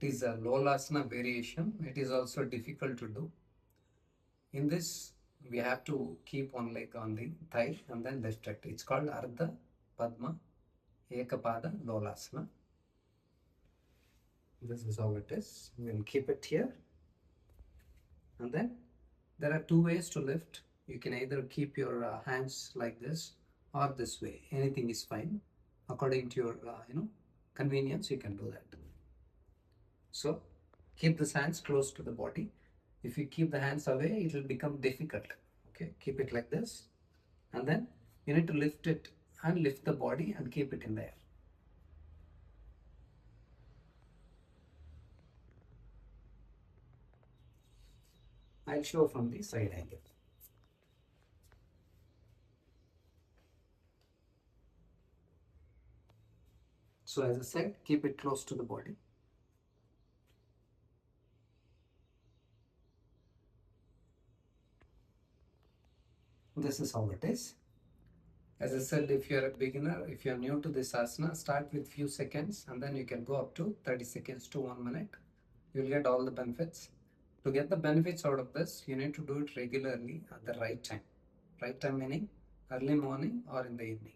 It is a Lolasana variation. It is also difficult to do. In this, we have to keep one leg on the thigh and then lift it. It's called Ardha Padma Lolasana. This is how it is. We will keep it here. And then there are two ways to lift. You can either keep your hands like this or this way. Anything is fine. According to your convenience, you can do that. So keep the hands close to the body. If you keep the hands away, it will become difficult. Okay, keep it like this. And then you need to lift it and lift the body and keep it in the air. I'll show from the side angle. So as I said, keep it close to the body. This is how it is. As I said, if you are a beginner, if you are new to this asana, start with few seconds and then you can go up to 30 seconds to 1 minute. You will get all the benefits. To get the benefits out of this, you need to do it regularly at the right time. Right time meaning early morning or in the evening.